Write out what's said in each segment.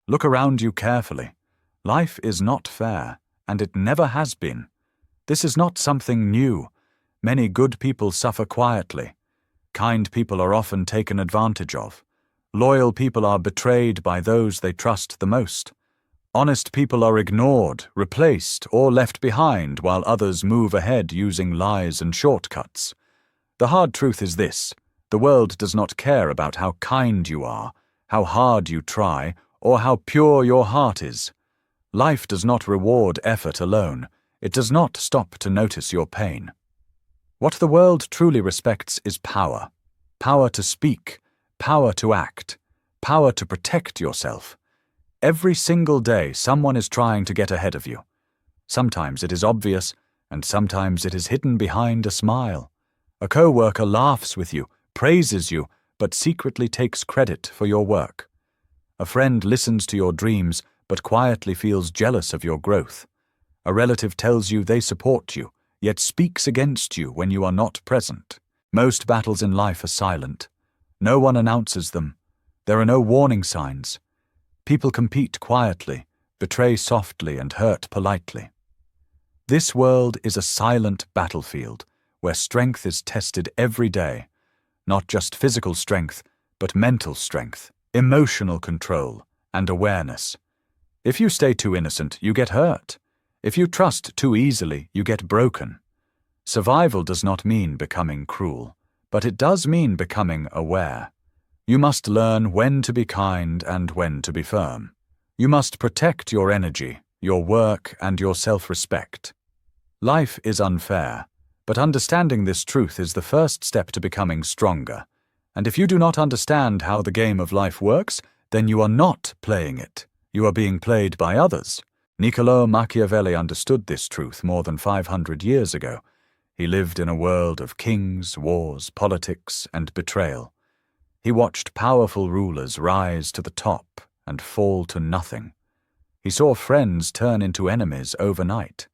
Look around you carefully. Life is not fair, and it never has been. This is not something new. Many good people suffer quietly. Kind people are often taken advantage of. Loyal people are betrayed by those they trust the most. Honest people are ignored, replaced, or left behind while others move ahead using lies and shortcuts. The hard truth is this: the world does not care about how kind you are, how hard you try, or how pure your heart is. Life does not reward effort alone. It does not stop to notice your pain. What the world truly respects is power. Power to speak, power to act, power to protect yourself. Every single day, someone is trying to get ahead of you. Sometimes it is obvious, and sometimes it is hidden behind a smile. A co-worker laughs with you, praises you, but secretly takes credit for your work. A friend listens to your dreams, but quietly feels jealous of your growth. A relative tells you they support you, yet speaks against you when you are not present. Most battles in life are silent. No one announces them. There are no warning signs. People compete quietly, betray softly, and hurt politely. This world is a silent battlefield where strength is tested every day. Not just physical strength, but mental strength, emotional control, and awareness. If you stay too innocent, you get hurt. If you trust too easily, you get broken. Survival does not mean becoming cruel, but it does mean becoming aware. You must learn when to be kind and when to be firm. You must protect your energy, your work, and your self-respect. Life is unfair, but understanding this truth is the first step to becoming stronger. And if you do not understand how the game of life works, then you are not playing it. You are being played by others. Niccolò Machiavelli understood this truth more than 500 years ago. He lived in a world of kings, wars, politics, and betrayal. He watched powerful rulers rise to the top and fall to nothing. He saw friends turn into enemies overnight.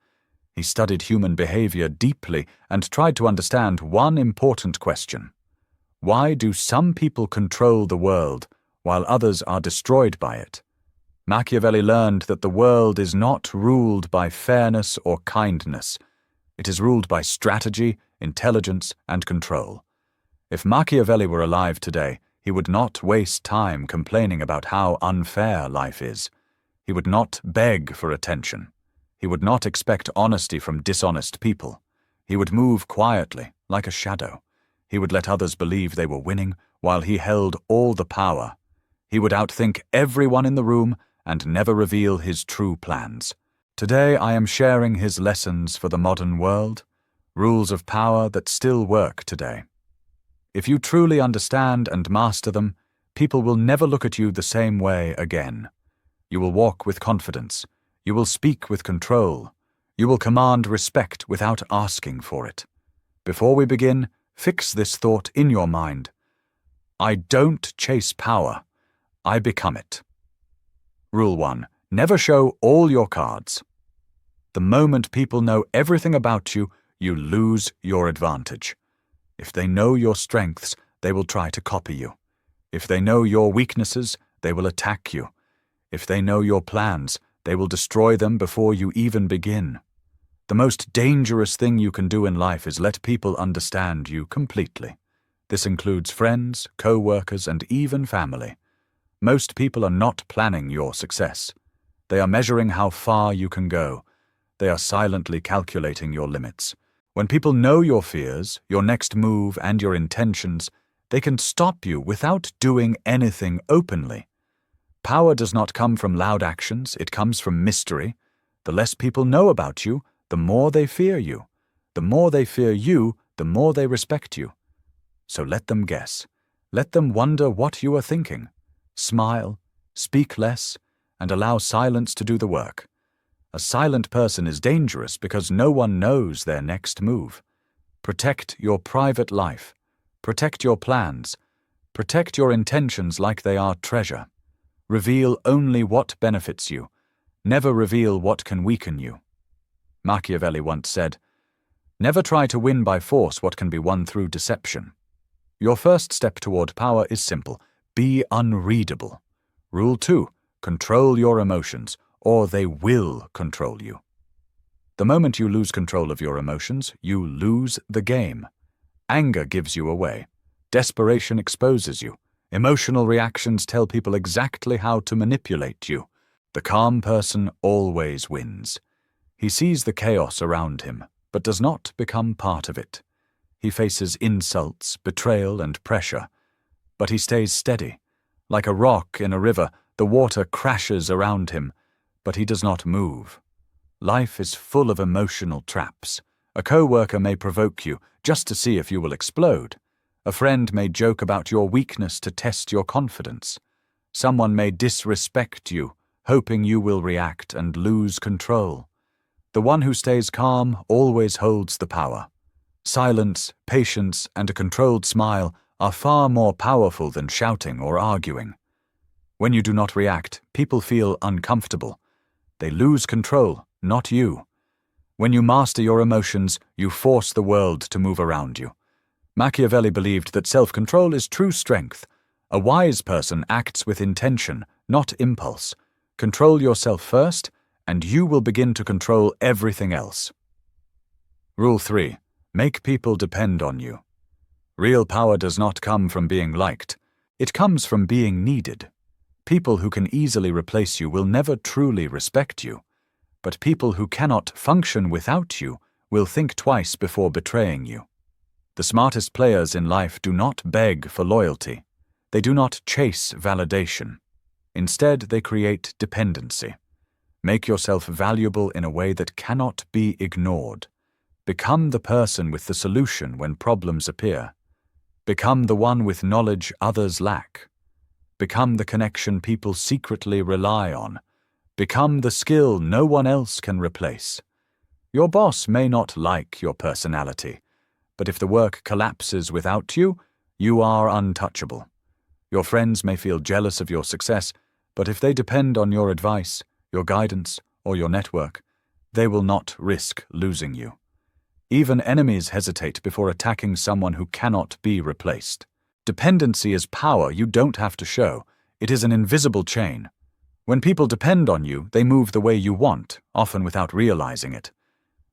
He studied human behavior deeply and tried to understand one important question. Why do some people control the world while others are destroyed by it? Machiavelli learned that the world is not ruled by fairness or kindness. It is ruled by strategy, intelligence, and control. If Machiavelli were alive today, he would not waste time complaining about how unfair life is. He would not beg for attention. He would not expect honesty from dishonest people. He would move quietly, like a shadow. He would let others believe they were winning while he held all the power. He would outthink everyone in the room and never reveal his true plans. Today I am sharing his lessons for the modern world, rules of power that still work today. If you truly understand and master them, people will never look at you the same way again. You will walk with confidence. You will speak with control. You will command respect without asking for it. Before we begin, fix this thought in your mind. I don't chase power. I become it. Rule 1. Never show all your cards. The moment people know everything about you, you lose your advantage. If they know your strengths, they will try to copy you. If they know your weaknesses, they will attack you. If they know your plans, they will destroy them before you even begin. The most dangerous thing you can do in life is let people understand you completely. This includes friends, co-workers, and even family. Most people are not planning your success. They are measuring how far you can go. They are silently calculating your limits. When people know your fears, your next move, and your intentions, they can stop you without doing anything openly. Power does not come from loud actions, it comes from mystery. The less people know about you, the more they fear you. The more they fear you, the more they respect you. So let them guess. Let them wonder what you are thinking. Smile, speak less, and allow silence to do the work. A silent person is dangerous because no one knows their next move. Protect your private life. Protect your plans. Protect your intentions like they are treasure. Reveal only what benefits you. Never reveal what can weaken you. Machiavelli once said, "Never try to win by force what can be won through deception." Your first step toward power is simple. Be unreadable. Rule 2. Control your emotions, or they will control you. The moment you lose control of your emotions, you lose the game. Anger gives you away. Desperation exposes you. Emotional reactions tell people exactly how to manipulate you. The calm person always wins. He sees the chaos around him, but does not become part of it. He faces insults, betrayal, and pressure, but he stays steady. Like a rock in a river, the water crashes around him, but he does not move. Life is full of emotional traps. A co-worker may provoke you just to see if you will explode. A friend may joke about your weakness to test your confidence. Someone may disrespect you, hoping you will react and lose control. The one who stays calm always holds the power. Silence, patience, and a controlled smile are far more powerful than shouting or arguing. When you do not react, people feel uncomfortable. They lose control, not you. When you master your emotions, you force the world to move around you. Machiavelli believed that self-control is true strength. A wise person acts with intention, not impulse. Control yourself first, and you will begin to control everything else. Rule 3. Make people depend on you. Real power does not come from being liked. It comes from being needed. People who can easily replace you will never truly respect you. But people who cannot function without you will think twice before betraying you. The smartest players in life do not beg for loyalty. They do not chase validation. Instead, they create dependency. Make yourself valuable in a way that cannot be ignored. Become the person with the solution when problems appear. Become the one with knowledge others lack. Become the connection people secretly rely on. Become the skill no one else can replace. Your boss may not like your personality, but if the work collapses without you, you are untouchable. Your friends may feel jealous of your success, but if they depend on your advice, your guidance, or your network, they will not risk losing you. Even enemies hesitate before attacking someone who cannot be replaced. Dependency is power you don't have to show. It is an invisible chain. When people depend on you, they move the way you want, often without realizing it.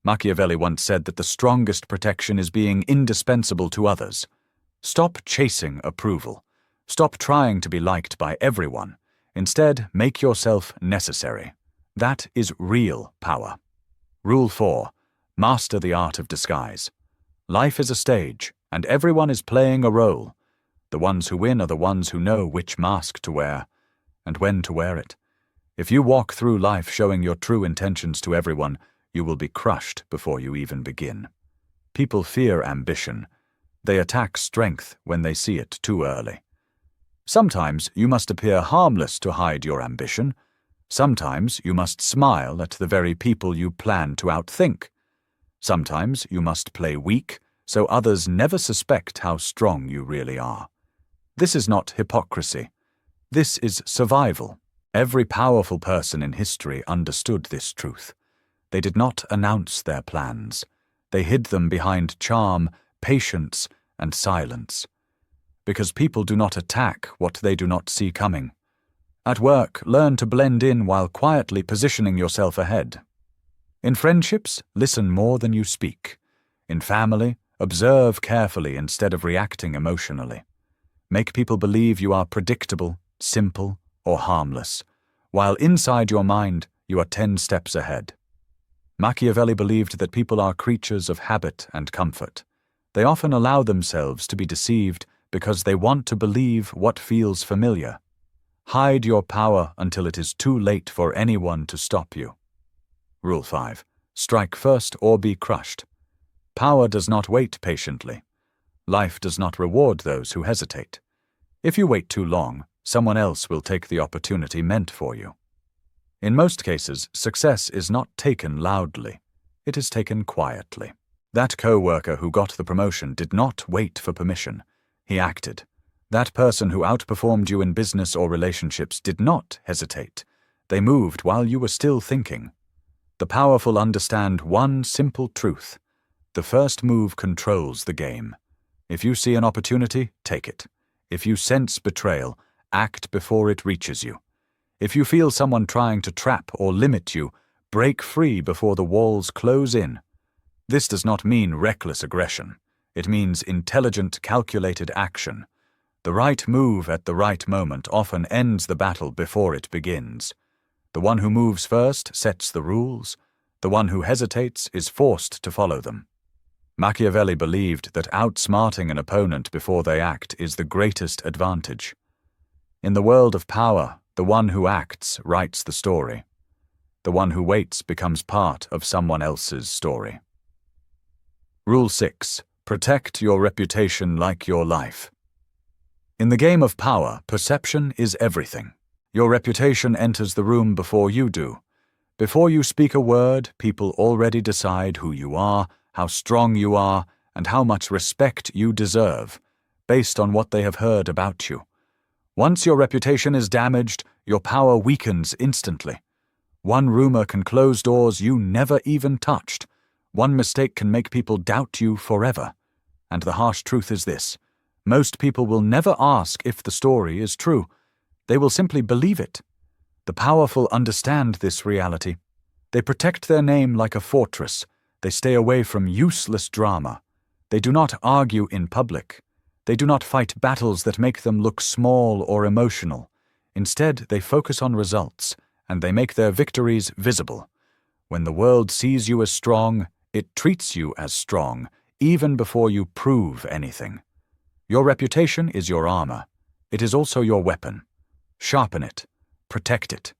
Machiavelli once said that the strongest protection is being indispensable to others. Stop chasing approval. Stop trying to be liked by everyone. Instead, make yourself necessary. That is real power. Rule 4. Master the art of disguise. Life is a stage, and everyone is playing a role. The ones who win are the ones who know which mask to wear, and when to wear it. If you walk through life showing your true intentions to everyone, you will be crushed before you even begin. People fear ambition. They attack strength when they see it too early. Sometimes you must appear harmless to hide your ambition. Sometimes you must smile at the very people you plan to outthink. Sometimes you must play weak so others never suspect how strong you really are. This is not hypocrisy. This is survival. Every powerful person in history understood this truth. They did not announce their plans. They hid them behind charm, patience, and silence. Because people do not attack what they do not see coming. At work, learn to blend in while quietly positioning yourself ahead. In friendships, listen more than you speak. In family, observe carefully instead of reacting emotionally. Make people believe you are predictable, simple, or harmless, while inside your mind you are 10 steps ahead. Machiavelli believed that people are creatures of habit and comfort. They often allow themselves to be deceived because they want to believe what feels familiar. Hide your power until it is too late for anyone to stop you. Rule 5. Strike first or be crushed. Power does not wait patiently. Life does not reward those who hesitate. If you wait too long, someone else will take the opportunity meant for you. In most cases, success is not taken loudly. It is taken quietly. That co-worker who got the promotion did not wait for permission. He acted. That person who outperformed you in business or relationships did not hesitate. They moved while you were still thinking. The powerful understand one simple truth. The first move controls the game. If you see an opportunity, take it. If you sense betrayal, act before it reaches you. If you feel someone trying to trap or limit you, break free before the walls close in. This does not mean reckless aggression. It means intelligent, calculated action. The right move at the right moment often ends the battle before it begins. The one who moves first sets the rules. The one who hesitates is forced to follow them. Machiavelli believed that outsmarting an opponent before they act is the greatest advantage. In the world of power, the one who acts writes the story. The one who waits becomes part of someone else's story. Rule 6. Protect your reputation like your life. In the game of power, perception is everything. Your reputation enters the room before you do. Before you speak a word, people already decide who you are, how strong you are, and how much respect you deserve, based on what they have heard about you. Once your reputation is damaged, your power weakens instantly. One rumor can close doors you never even touched. One mistake can make people doubt you forever. And the harsh truth is this: most people will never ask if the story is true. They will simply believe it. The powerful understand this reality. They protect their name like a fortress. They stay away from useless drama. They do not argue in public. They do not fight battles that make them look small or emotional. Instead, they focus on results, and they make their victories visible. When the world sees you as strong, it treats you as strong, even before you prove anything. Your reputation is your armor. It is also your weapon. Sharpen it. Protect it.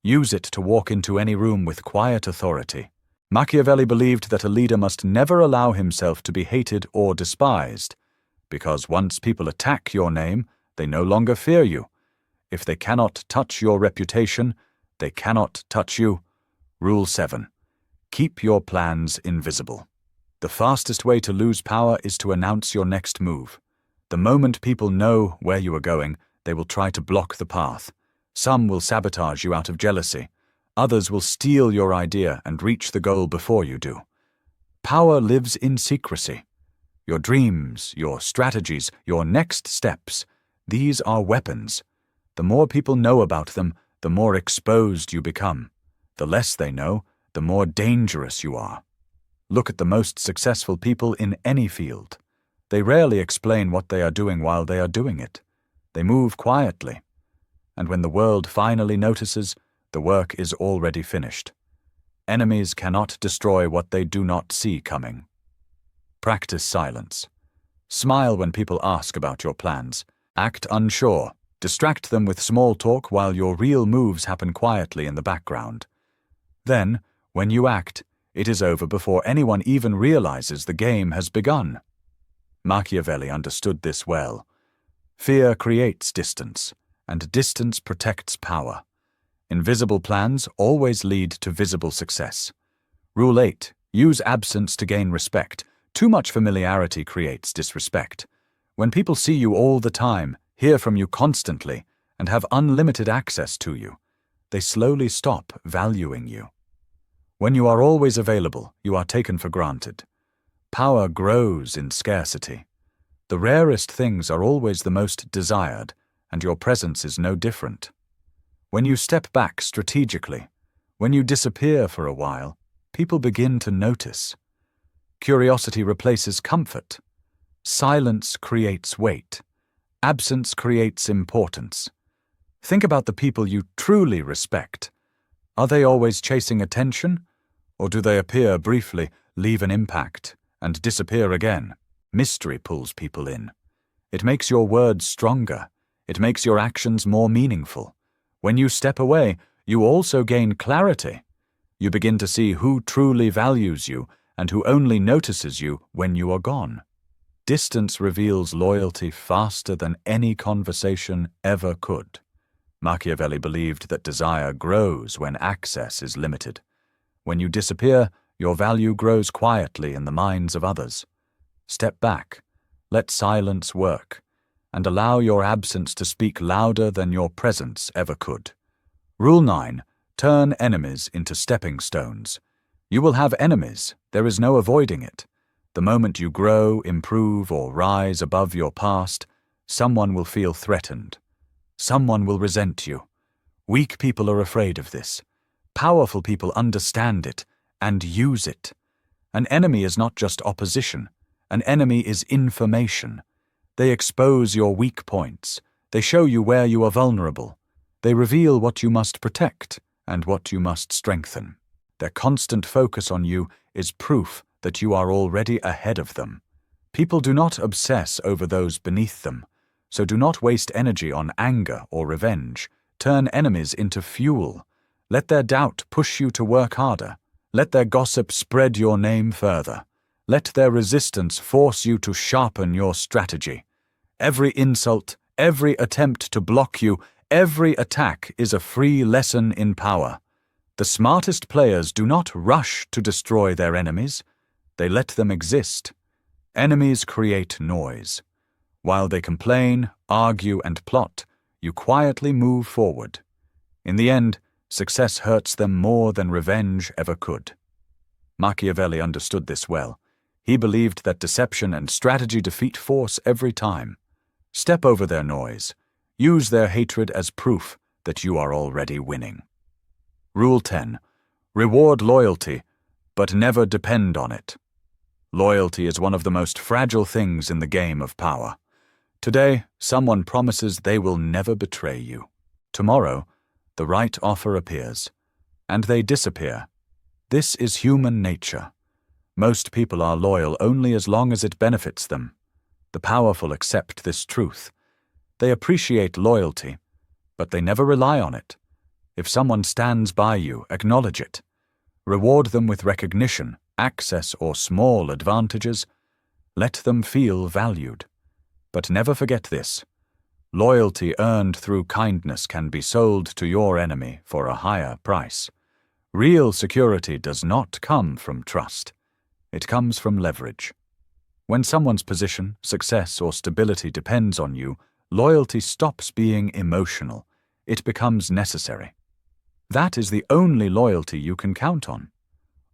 Use it to walk into any room with quiet authority. Machiavelli believed that a leader must never allow himself to be hated or despised, because once people attack your name, they no longer fear you. If they cannot touch your reputation, they cannot touch you. Rule 7. Keep your plans invisible. The fastest way to lose power is to announce your next move. The moment people know where you are going, they will try to block the path. Some will sabotage you out of jealousy. Others will steal your idea and reach the goal before you do. Power lives in secrecy. Your dreams, your strategies, your next steps, these are weapons. The more people know about them, the more exposed you become. The less they know, the more dangerous you are. Look at the most successful people in any field. They rarely explain what they are doing while they are doing it. They move quietly. And when the world finally notices, the work is already finished. Enemies cannot destroy what they do not see coming. Practice silence. Smile when people ask about your plans. Act unsure. Distract them with small talk while your real moves happen quietly in the background. Then, when you act, it is over before anyone even realizes the game has begun. Machiavelli understood this well. Fear creates distance, and distance protects power. Invisible plans always lead to visible success. Rule 8. Use absence to gain respect. Too much familiarity creates disrespect. When people see you all the time, hear from you constantly, and have unlimited access to you, they slowly stop valuing you. When you are always available, you are taken for granted. Power grows in scarcity. The rarest things are always the most desired, and your presence is no different. When you step back strategically, when you disappear for a while, people begin to notice. Curiosity replaces comfort. Silence creates weight. Absence creates importance. Think about the people you truly respect. Are they always chasing attention? Or do they appear briefly, leave an impact, and disappear again? Mystery pulls people in. It makes your words stronger. It makes your actions more meaningful. When you step away, you also gain clarity. You begin to see who truly values you and who only notices you when you are gone. Distance reveals loyalty faster than any conversation ever could. Machiavelli believed that desire grows when access is limited. When you disappear, your value grows quietly in the minds of others. Step back, let silence work, and allow your absence to speak louder than your presence ever could. Rule 9. Turn enemies into stepping stones. You will have enemies, there is no avoiding it. The moment you grow, improve, or rise above your past, someone will feel threatened. Someone will resent you. Weak people are afraid of this. Powerful people understand it and use it. An enemy is not just opposition. An enemy is information. They expose your weak points. They show you where you are vulnerable. They reveal what you must protect and what you must strengthen. Their constant focus on you is proof that you are already ahead of them. People do not obsess over those beneath them, so do not waste energy on anger or revenge. Turn enemies into fuel. Let their doubt push you to work harder. Let their gossip spread your name further. Let their resistance force you to sharpen your strategy. Every insult, every attempt to block you, every attack is a free lesson in power. The smartest players do not rush to destroy their enemies. They let them exist. Enemies create noise. While they complain, argue, and plot, you quietly move forward. In the end, success hurts them more than revenge ever could. Machiavelli understood this well. He believed that deception and strategy defeat force every time. Step over their noise. Use their hatred as proof that you are already winning. Rule 10. Reward loyalty, but never depend on it. Loyalty is one of the most fragile things in the game of power. Today, someone promises they will never betray you. Tomorrow, the right offer appears, and they disappear. This is human nature. Most people are loyal only as long as it benefits them. The powerful accept this truth. They appreciate loyalty, but they never rely on it. If someone stands by you, acknowledge it. Reward them with recognition, access, or small advantages. Let them feel valued. But never forget this. Loyalty earned through kindness can be sold to your enemy for a higher price. Real security does not come from trust. It comes from leverage. When someone's position, success, or stability depends on you, loyalty stops being emotional. It becomes necessary. That is the only loyalty you can count on.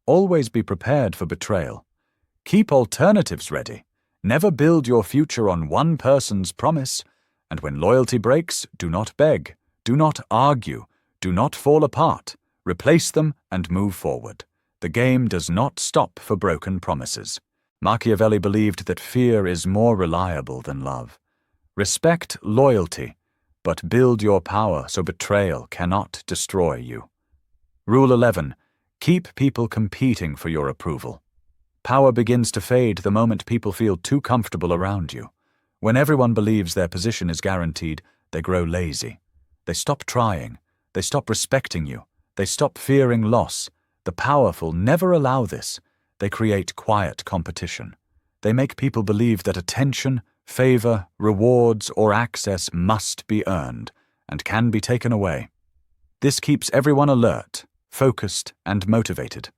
Always be prepared for betrayal. Keep alternatives ready. Never build your future on one person's promise. And when loyalty breaks, do not beg. Do not argue. Do not fall apart. Replace them and move forward. The game does not stop for broken promises. Machiavelli believed that fear is more reliable than love. Respect loyalty, but build your power so betrayal cannot destroy you. Rule 11. Keep people competing for your approval. Power begins to fade the moment people feel too comfortable around you. When everyone believes their position is guaranteed, they grow lazy. They stop trying. They stop respecting you. They stop fearing loss. The powerful never allow this. They create quiet competition. They make people believe that attention, favor, rewards, or access must be earned and can be taken away. This keeps everyone alert, focused, and motivated.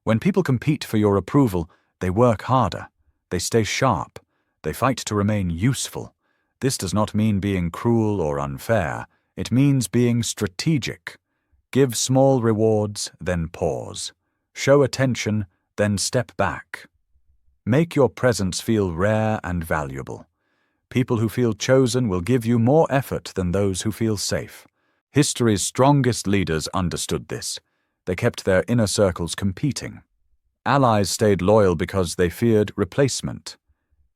When people compete for your approval, they work harder. They stay sharp. They fight to remain useful. This does not mean being cruel or unfair. It means being strategic. Give small rewards, then pause. Show attention, then step back. Make your presence feel rare and valuable. People who feel chosen will give you more effort than those who feel safe. History's strongest leaders understood this. They kept their inner circles competing. Allies stayed loyal because they feared replacement.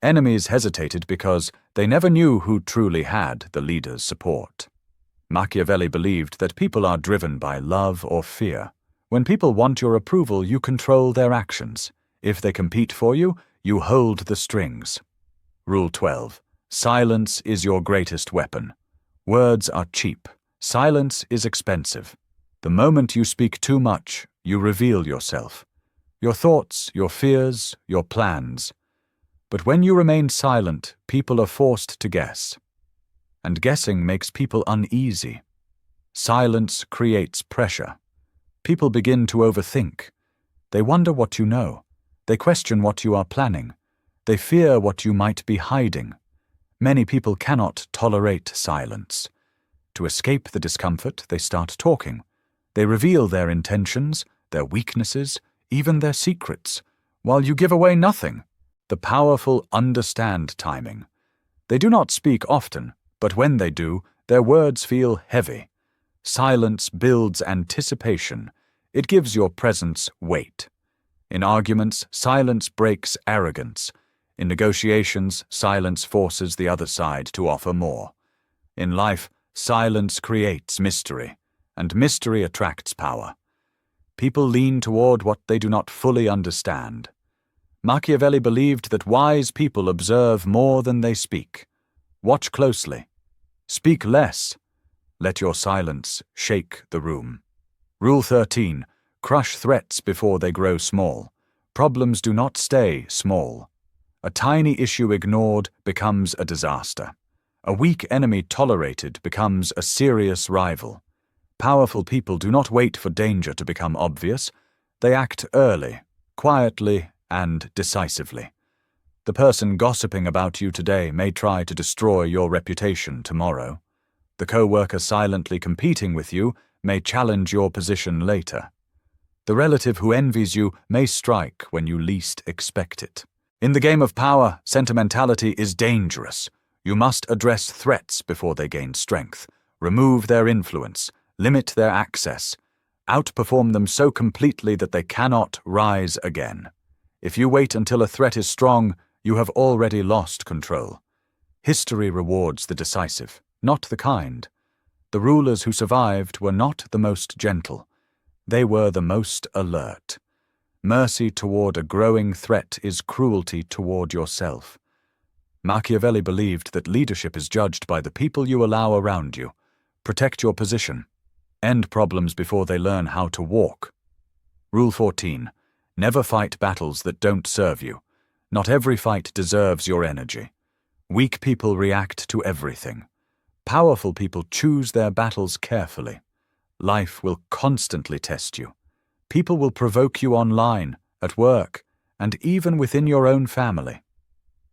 Enemies hesitated because they never knew who truly had the leader's support. Machiavelli believed that people are driven by love or fear. When people want your approval, you control their actions. If they compete for you, you hold the strings. Rule 12. Silence is your greatest weapon. Words are cheap. Silence is expensive. The moment you speak too much, you reveal yourself. Your thoughts, your fears, your plans. But when you remain silent, people are forced to guess. And guessing makes people uneasy. Silence creates pressure. People begin to overthink. They wonder what you know. They question what you are planning. They fear what you might be hiding. Many people cannot tolerate silence. To escape the discomfort, they start talking. They reveal their intentions, their weaknesses, even their secrets, while you give away nothing. The powerful understand timing. They do not speak often, but when they do, their words feel heavy. Silence builds anticipation. It gives your presence weight. In arguments, silence breaks arrogance. In negotiations, silence forces the other side to offer more. In life, silence creates mystery, and mystery attracts power. People lean toward what they do not fully understand. Machiavelli believed that wise people observe more than they speak. Watch closely. Speak less. Let your silence shake the room. Rule 13. Crush threats before they grow small. Problems do not stay small. A tiny issue ignored becomes a disaster. A weak enemy tolerated becomes a serious rival. Powerful people do not wait for danger to become obvious. They act early, quietly, and decisively. The person gossiping about you today may try to destroy your reputation tomorrow. The co-worker silently competing with you may challenge your position later. The relative who envies you may strike when you least expect it. In the game of power, sentimentality is dangerous. You must address threats before they gain strength, remove their influence, limit their access, outperform them so completely that they cannot rise again. If you wait until a threat is strong, you have already lost control. History rewards the decisive, not the kind. The rulers who survived were not the most gentle. They were the most alert. Mercy toward a growing threat is cruelty toward yourself. Machiavelli believed that leadership is judged by the people you allow around you. Protect your position. End problems before they learn how to walk. Rule 14. Never fight battles that don't serve you. Not every fight deserves your energy. Weak people react to everything. Powerful people choose their battles carefully. Life will constantly test you. People will provoke you online, at work, and even within your own family.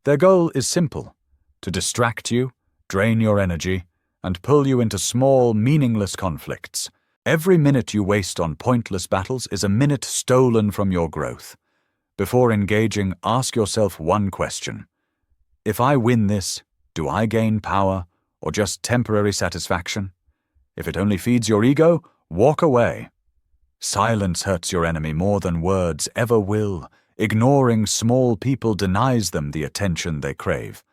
Their goal is simple: to distract you, drain your energy, and pull you into small, meaningless conflicts. Every minute you waste on pointless battles is a minute stolen from your growth. Before engaging, ask yourself one question. If I win this, do I gain power or just temporary satisfaction? If it only feeds your ego, walk away. Silence hurts your enemy more than words ever will. Ignoring small people denies them the attention they crave.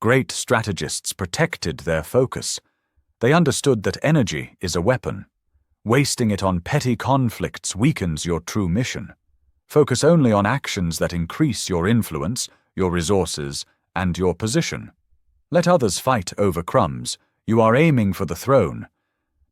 Great strategists protected their focus. They understood that energy is a weapon. Wasting it on petty conflicts weakens your true mission. Focus only on actions that increase your influence, your resources, and your position. Let others fight over crumbs. You are aiming for the throne.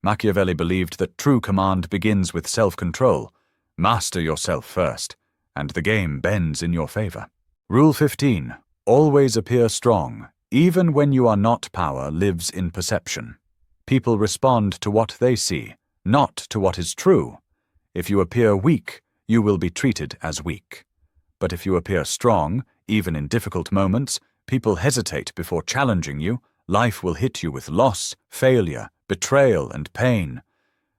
Machiavelli believed that true command begins with self-control. Master yourself first, and the game bends in your favor. Rule 15. Always appear strong. Even when you are not, power lives in perception. People respond to what they see, not to what is true. If you appear weak, you will be treated as weak. But if you appear strong, even in difficult moments, people hesitate before challenging you. Life will hit you with loss, failure, betrayal, and pain.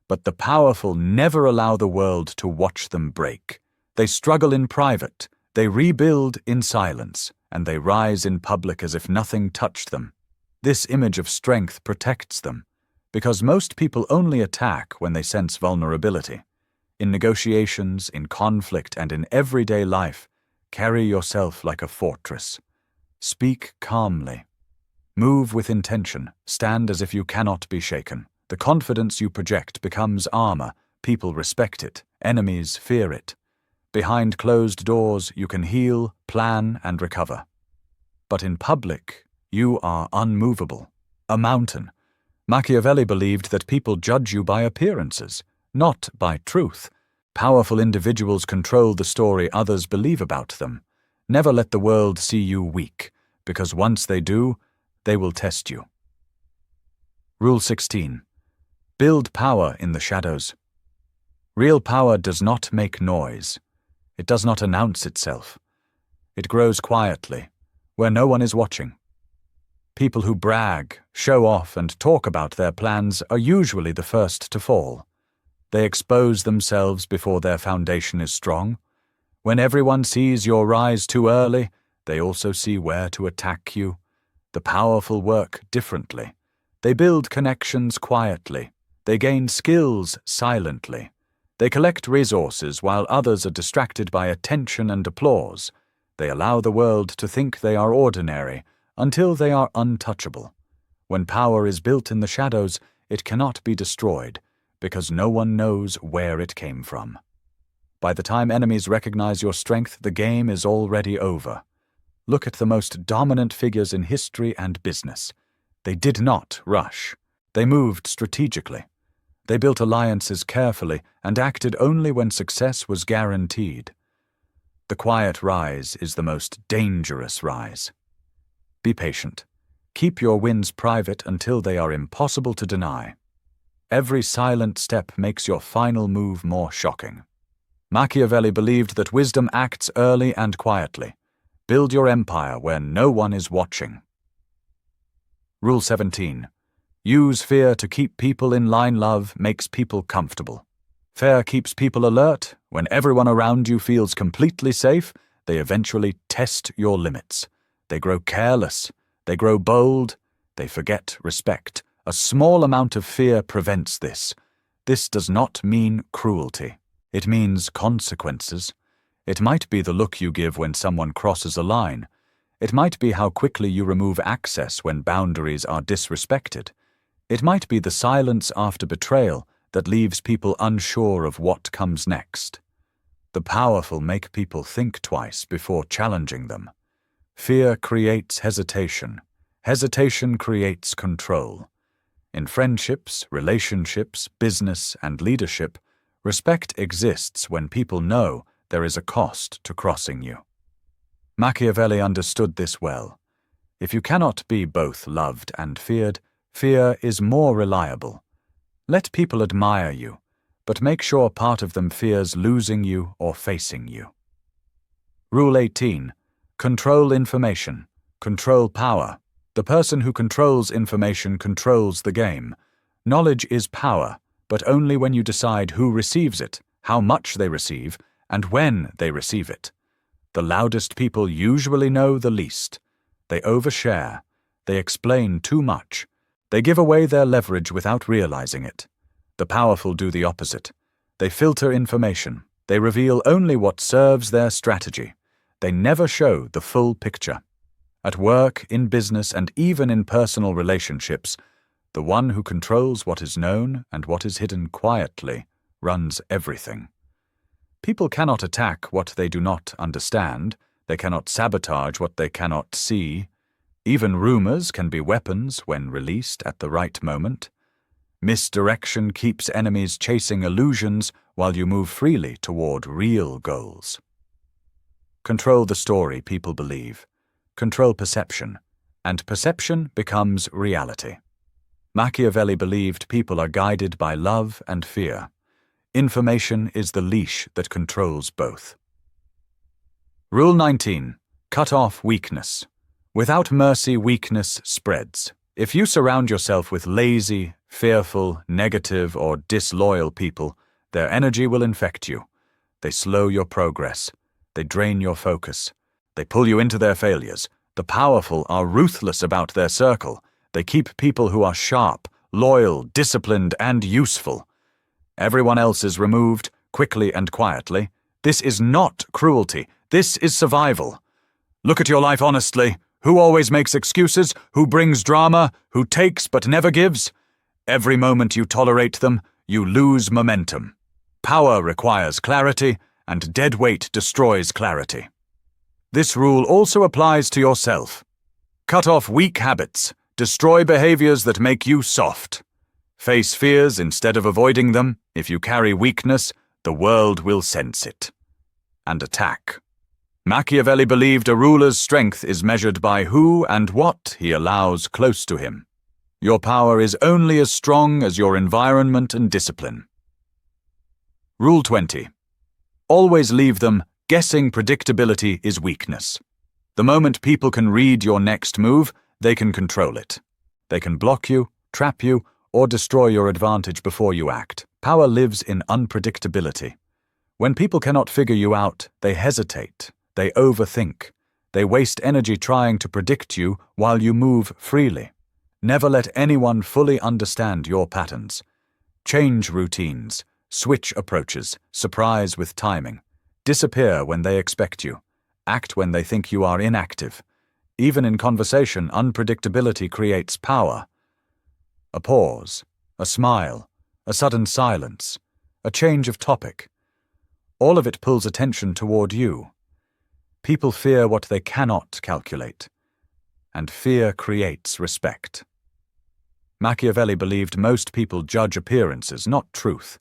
But the powerful never allow the world to watch them break. They struggle in private, they rebuild in silence, and they rise in public as if nothing touched them. This image of strength protects them, because most people only attack when they sense vulnerability. In negotiations, in conflict, and in everyday life, carry yourself like a fortress. Speak calmly. Move with intention. Stand as if you cannot be shaken. The confidence you project becomes armor. People respect it. Enemies fear it. Behind closed doors, you can heal, plan, and recover. But in public, you are unmovable. A mountain. Machiavelli believed that people judge you by appearances, not by truth. Powerful individuals control the story others believe about them. Never let the world see you weak, because once they do, they will test you. Rule 16. Build power in the shadows. Real power does not make noise. It does not announce itself. It grows quietly, where no one is watching. People who brag, show off, and talk about their plans are usually the first to fall. They expose themselves before their foundation is strong. When everyone sees your rise too early, they also see where to attack you. The powerful work differently. They build connections quietly. They gain skills silently. They collect resources while others are distracted by attention and applause. They allow the world to think they are ordinary until they are untouchable. When power is built in the shadows, it cannot be destroyed because no one knows where it came from. By the time enemies recognize your strength, the game is already over. Look at the most dominant figures in history and business. They did not rush. They moved strategically. They built alliances carefully and acted only when success was guaranteed. The quiet rise is the most dangerous rise. Be patient. Keep your wins private until they are impossible to deny. Every silent step makes your final move more shocking. Machiavelli believed that wisdom acts early and quietly. Build your empire where no one is watching. Rule 17. Use fear to keep people in line. Love makes people comfortable. Fear keeps people alert. When everyone around you feels completely safe, they eventually test your limits. They grow careless. They grow bold. They forget respect. A small amount of fear prevents this. This does not mean cruelty. It means consequences. It might be the look you give when someone crosses a line. It might be how quickly you remove access when boundaries are disrespected. It might be the silence after betrayal that leaves people unsure of what comes next. The powerful make people think twice before challenging them. Fear creates hesitation. Hesitation creates control. In friendships, relationships, business, and leadership, respect exists when people know there is a cost to crossing you. Machiavelli understood this well. If you cannot be both loved and feared, fear is more reliable. Let people admire you, but make sure part of them fears losing you or facing you. Rule 18. Control information. Control power. The person who controls information controls the game. Knowledge is power, but only when you decide who receives it, how much they receive, and when they receive it. The loudest people usually know the least. They overshare. They explain too much. They give away their leverage without realizing it. The powerful do the opposite. They filter information. They reveal only what serves their strategy. They never show the full picture. At work, in business, and even in personal relationships, the one who controls what is known and what is hidden quietly runs everything. People cannot attack what they do not understand. They cannot sabotage what they cannot see. Even rumors can be weapons when released at the right moment. Misdirection keeps enemies chasing illusions while you move freely toward real goals. Control the story people believe. Control perception, and perception becomes reality. Machiavelli believed people are guided by love and fear. Information is the leash that controls both. Rule 19. Cut off weakness. Without mercy, weakness spreads. If you surround yourself with lazy, fearful, negative, or disloyal people, their energy will infect you. They slow your progress. They drain your focus. They pull you into their failures. The powerful are ruthless about their circle. They keep people who are sharp, loyal, disciplined, and useful. Everyone else is removed, quickly and quietly. This is not cruelty. This is survival. Look at your life honestly. Who always makes excuses? Who brings drama? Who takes but never gives? Every moment you tolerate them, you lose momentum. Power requires clarity, and dead weight destroys clarity. This rule also applies to yourself. Cut off weak habits. Destroy behaviors that make you soft. Face fears instead of avoiding them. If you carry weakness, the world will sense it. And attack. Machiavelli believed a ruler's strength is measured by who and what he allows close to him. Your power is only as strong as your environment and discipline. Rule 20. Always leave them. Guessing predictability is weakness. The moment people can read your next move, they can control it. They can block you, trap you, or destroy your advantage before you act. Power lives in unpredictability. When people cannot figure you out, they hesitate. They overthink. They waste energy trying to predict you while you move freely. Never let anyone fully understand your patterns. Change routines, switch approaches, surprise with timing. Disappear when they expect you. Act when they think you are inactive. Even in conversation, unpredictability creates power. A pause, a smile, a sudden silence, a change of topic. All of it pulls attention toward you. People fear what they cannot calculate, and fear creates respect. Machiavelli believed most people judge appearances, not truth.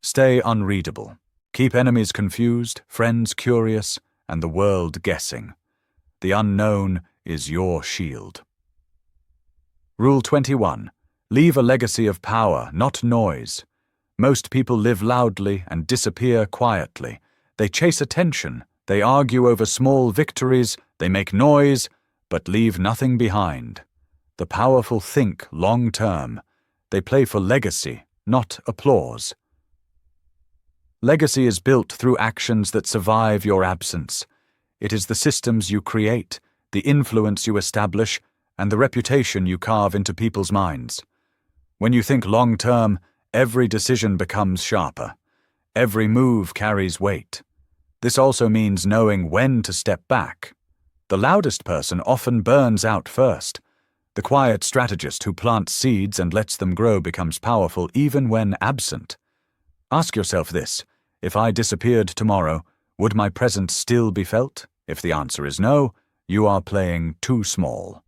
Stay unreadable. Keep enemies confused, friends curious, and the world guessing. The unknown is your shield. Rule 21. Leave a legacy of power, not noise. Most people live loudly and disappear quietly. They chase attention, they argue over small victories, they make noise, but leave nothing behind. The powerful think long-term. They play for legacy, not applause. Legacy is built through actions that survive your absence. It is the systems you create, the influence you establish, and the reputation you carve into people's minds. When you think long-term, every decision becomes sharper. Every move carries weight. This also means knowing when to step back. The loudest person often burns out first. The quiet strategist who plants seeds and lets them grow becomes powerful even when absent. Ask yourself this: if I disappeared tomorrow, would my presence still be felt? If the answer is no, you are playing too small.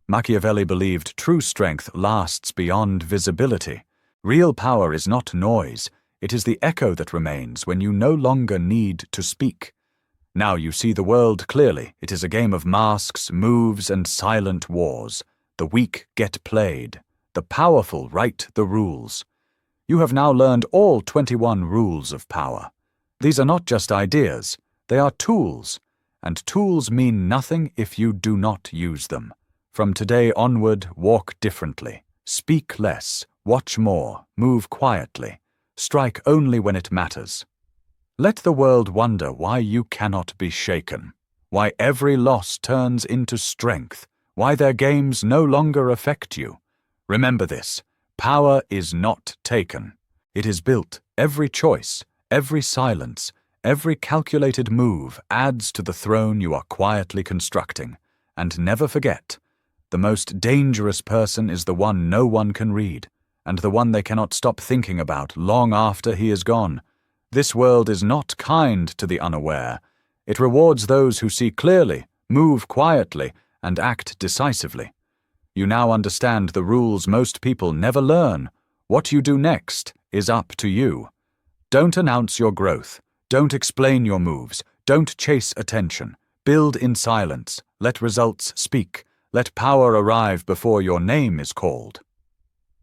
Machiavelli believed true strength lasts beyond visibility. Real power is not noise, it is the echo that remains when you no longer need to speak. Now you see the world clearly. It is a game of masks, moves, and silent wars. The weak get played. The powerful write the rules. You have now learned all 21 rules of power. These are not just ideas, they are tools, and tools mean nothing if you do not use them. From today onward, walk differently. Speak less, watch more, move quietly. Strike only when it matters. Let the world wonder why you cannot be shaken, why every loss turns into strength, why their games no longer affect you. Remember this: power is not taken. It is built. Every choice, every silence, every calculated move adds to the throne you are quietly constructing. And never forget, the most dangerous person is the one no one can read, and the one they cannot stop thinking about long after he is gone. This world is not kind to the unaware. It rewards those who see clearly, move quietly, and act decisively. You now understand the rules most people never learn. What you do next is up to you. Don't announce your growth. Don't explain your moves. Don't chase attention. Build in silence. Let results speak. Let power arrive before your name is called.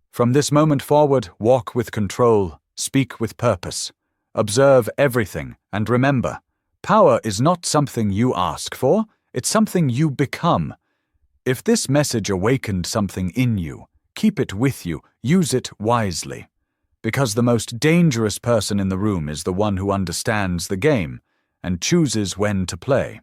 From this moment forward, walk with control, speak with purpose. Observe everything, and remember, power is not something you ask for, it's something you become. If this message awakened something in you, keep it with you, use it wisely. Because the most dangerous person in the room is the one who understands the game and chooses when to play.